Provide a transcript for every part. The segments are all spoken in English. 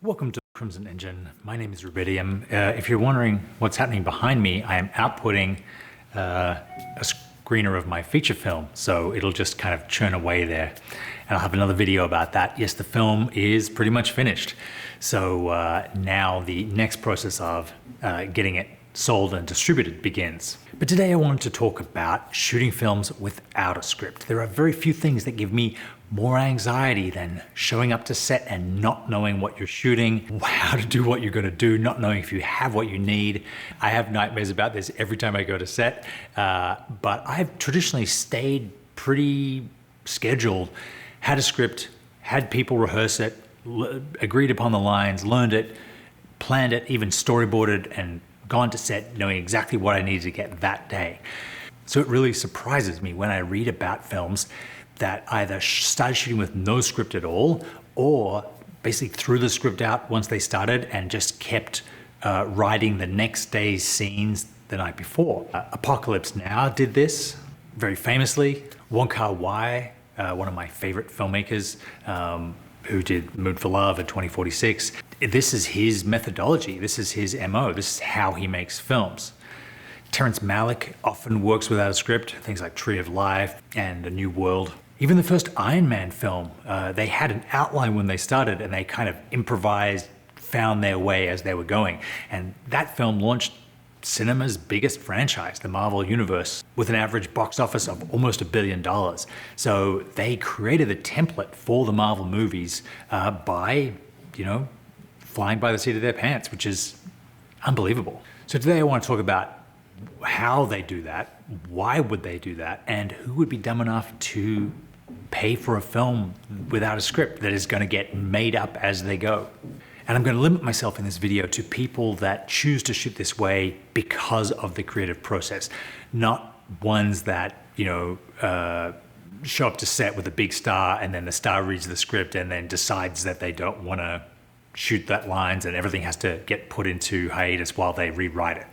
Welcome to Crimson Engine. My name is 𝙍𝙬𝙄𝙎. If you're wondering what's happening behind me, I am outputting a screener of my feature film, so it'll just kind of churn away there. And I'll have another video about that. Yes, the film is pretty much finished. So now the next process of getting it sold and distributed begins. But today I wanted to talk about shooting films without a script. There are very few things that give me more anxiety than showing up to set and not knowing what you're shooting, how to do what you're going to do, not knowing if you have what you need. I have nightmares about this every time I go to set, but I've traditionally stayed pretty scheduled, had a script, had people rehearse it, agreed upon the lines, learned it, planned it, even storyboarded and gone to set knowing exactly what I needed to get that day. So it really surprises me when I read about films that either started shooting with no script at all, or basically threw the script out once they started and just kept writing the next day's scenes the night before. Apocalypse Now did this very famously. Wong Kar-wai, one of my favorite filmmakers, who did Mood for Love and 2046. This is his methodology. This is his MO. This is how he makes films. Terrence Malick often works without a script, things like Tree of Life and A New World. Even the first Iron Man film, they had an outline when they started and they kind of improvised, found their way as they were going. And that film launched cinema's biggest franchise, the Marvel Universe, with an average box office of almost $1 billion. So they created the template for the Marvel movies by, flying by the seat of their pants, which is unbelievable. So today I want to talk about how they do that, why would they do that, and who would be dumb enough to pay for a film without a script that is going to get made up as they go. And I'm going to limit myself in this video to people that choose to shoot this way because of the creative process, not ones that, show up to set with a big star and then the star reads the script and then decides that they don't want to shoot that lines and everything has to get put into hiatus while they rewrite it.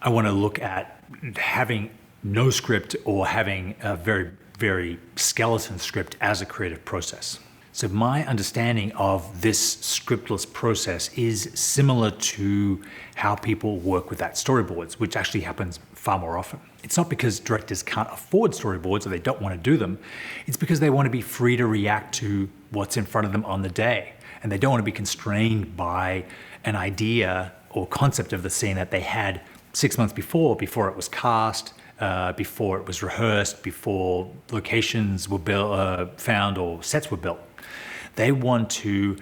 I want to look at having no script or having a very, very skeleton script as a creative process. So my understanding of this scriptless process is similar to how people work with that storyboards, which actually happens far more often. It's not because directors can't afford storyboards or they don't want to do them. It's because they want to be free to react to what's in front of them on the day. And they don't want to be constrained by an idea or concept of the scene that they had 6 months before it was cast, before it was rehearsed, before locations were found or sets were built. They want to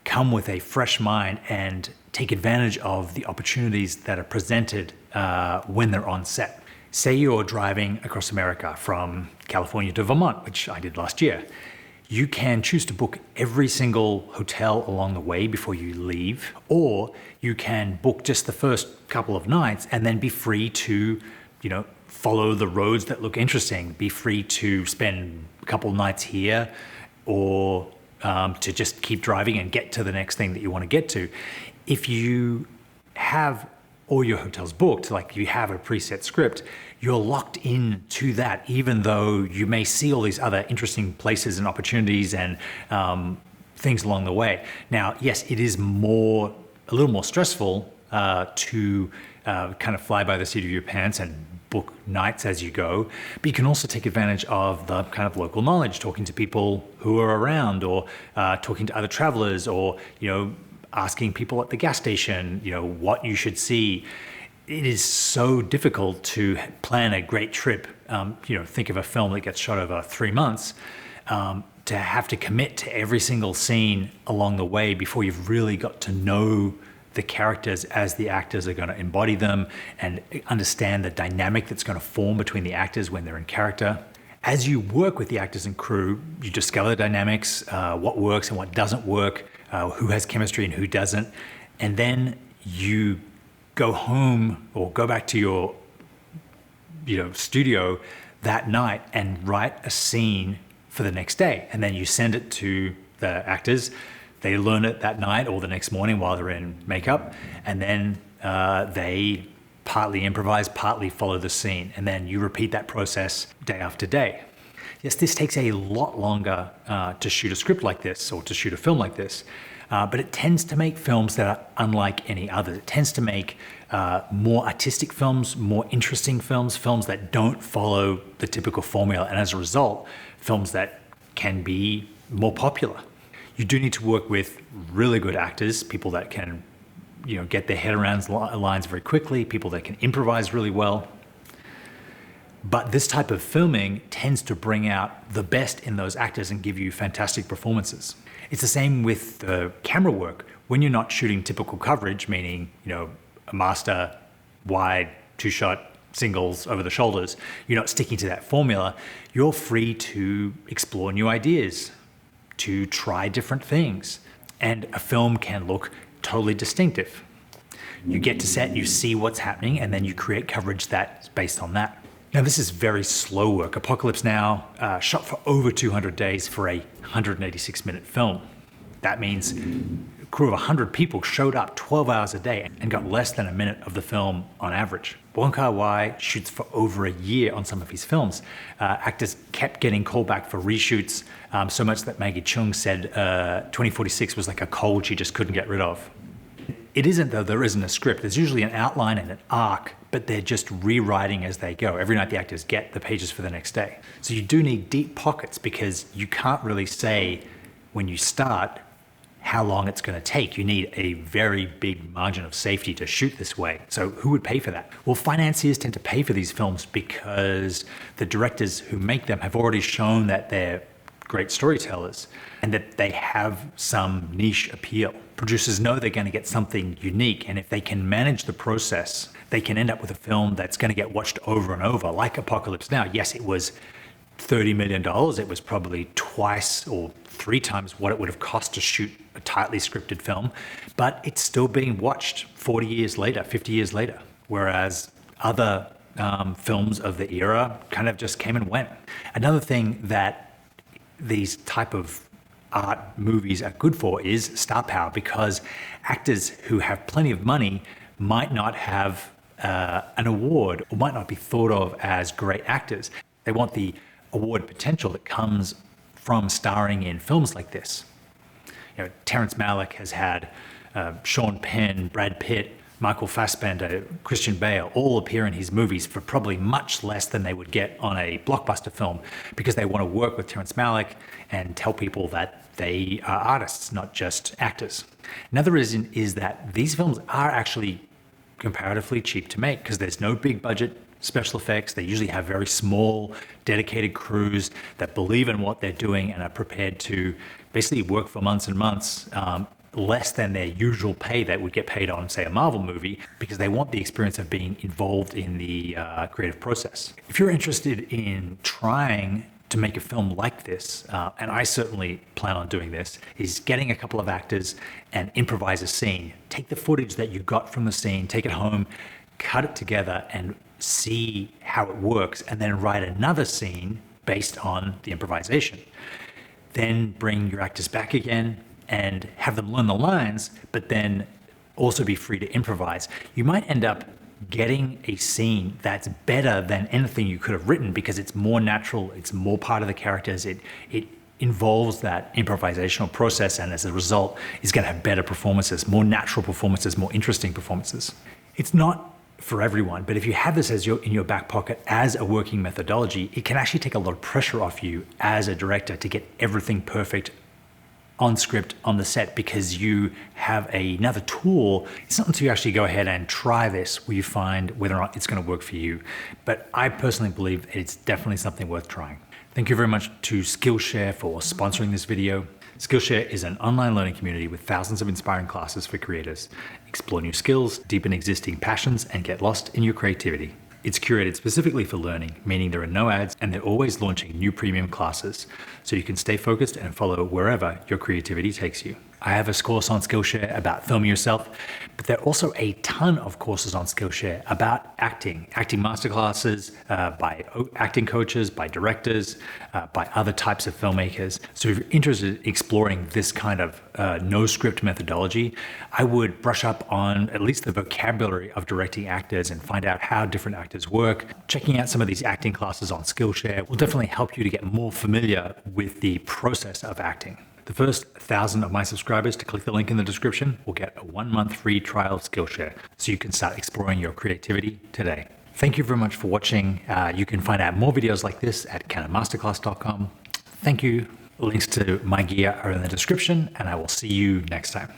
come with a fresh mind and take advantage of the opportunities that are presented when they're on set. Say you're driving across America from California to Vermont, which I did last year. You can choose to book every single hotel along the way before you leave, or you can book just the first couple of nights and then be free to, follow the roads that look interesting, be free to spend a couple of nights here, or to just keep driving and get to the next thing that you want to get to. If you have all your hotels booked, like you have a preset script, you're locked in to that, even though you may see all these other interesting places and opportunities and things along the way. Now, yes, it is a little more stressful to kind of fly by the seat of your pants and book nights as you go, but you can also take advantage of the kind of local knowledge, talking to people who are around, or talking to other travelers, or asking people at the gas station, what you should see. It is so difficult to plan a great trip. Think of a film that gets shot over 3 months, to have to commit to every single scene along the way before you've really got to know the characters as the actors are going to embody them and understand the dynamic that's going to form between the actors when they're in character. As you work with the actors and crew, you discover the dynamics, what works and what doesn't work, who has chemistry and who doesn't, and then you go home or go back to your studio that night and write a scene for the next day, and then you send it to the actors. They learn it that night or the next morning while they're in makeup, and then they partly improvise, partly follow the scene, and then you repeat that process day after day. Yes, this takes a lot longer to shoot a script like this or to shoot a film like this, but it tends to make films that are unlike any other. It tends to make more artistic films, more interesting films, films that don't follow the typical formula, and as a result, films that can be more popular. You do need to work with really good actors, people that can, get their head around lines very quickly, people that can improvise really well. But this type of filming tends to bring out the best in those actors and give you fantastic performances. It's the same with the camera work. When you're not shooting typical coverage, meaning, a master, wide, two-shot, singles over the shoulders, you're not sticking to that formula, you're free to explore new ideas, to try different things, and a film can look totally distinctive. You get to set, you see what's happening, and then you create coverage that's based on that. Now, this is very slow work. Apocalypse Now shot for over 200 days for a 186-minute film. That means a crew of 100 people showed up 12 hours a day and got less than a minute of the film on average. Wong Kar-wai shoots for over a year on some of his films. Actors kept getting called back for reshoots, so much that Maggie Cheung said 2046 was like a cold she just couldn't get rid of. It isn't, though. There isn't a script. There's usually an outline and an arc, but they're just rewriting as they go. Every night the actors get the pages for the next day. So you do need deep pockets because you can't really say when you start how long it's going to take. You need a very big margin of safety to shoot this way. So who would pay for that? Well, financiers tend to pay for these films because the directors who make them have already shown that they're great storytellers and that they have some niche appeal. Producers know they're going to get something unique, and if they can manage the process, they can end up with a film that's going to get watched over and over, like Apocalypse Now. Yes, it was $30 million. It was probably twice or three times what it would have cost to shoot a tightly scripted film, but it's still being watched 40 years later, 50 years later, whereas other films of the era kind of just came and went. Another thing that these type of art movies are good for is star power, because actors who have plenty of money might not have an award or might not be thought of as great actors. They want the award potential that comes from starring in films like this. Terrence Malick has had Sean Penn, Brad Pitt, Michael Fassbender, Christian Bale all appear in his movies for probably much less than they would get on a blockbuster film, because they want to work with Terrence Malick and tell people that they are artists, not just actors. Another reason is that these films are actually comparatively cheap to make because there's no big budget special effects. They usually have very small, dedicated crews that believe in what they're doing and are prepared to basically work for months and months, less than their usual pay that would get paid on, say, a Marvel movie, because they want the experience of being involved in the creative process. If you're interested in trying to make a film like this, and I certainly plan on doing this, is getting a couple of actors and improvise a scene. Take the footage that you got from the scene, take it home, cut it together and see how it works, and then write another scene based on the improvisation. Then bring your actors back again and have them learn the lines, but then also be free to improvise. You might end up getting a scene that's better than anything you could have written because it's more natural, it's more part of the characters, it involves that improvisational process, and as a result is going to have better performances, more natural performances, more interesting performances. It's not for everyone, but if you have this as in your back pocket as a working methodology, it can actually take a lot of pressure off you as a director to get everything perfect on script on the set, because you have another tool. It's not until you actually go ahead and try this where you find whether or not it's going to work for you. But I personally believe it's definitely something worth trying. Thank you very much to Skillshare for sponsoring this video. Skillshare is an online learning community with thousands of inspiring classes for creators. Explore new skills, deepen existing passions, and get lost in your creativity. It's curated specifically for learning, meaning there are no ads and they're always launching new premium classes, so you can stay focused and follow wherever your creativity takes you. I have a course on Skillshare about filming yourself, but there are also a ton of courses on Skillshare about acting masterclasses by acting coaches, by directors, by other types of filmmakers. So if you're interested in exploring this kind of no script methodology, I would brush up on at least the vocabulary of directing actors and find out how different actors work. Checking out some of these acting classes on Skillshare will definitely help you to get more familiar with the process of acting. The first 1,000 of my subscribers to click the link in the description will get a 1-month free trial of Skillshare, so you can start exploring your creativity today. Thank you very much for watching. You can find out more videos like this at canonmasterclass.com. Thank you. Links to my gear are in the description, and I will see you next time.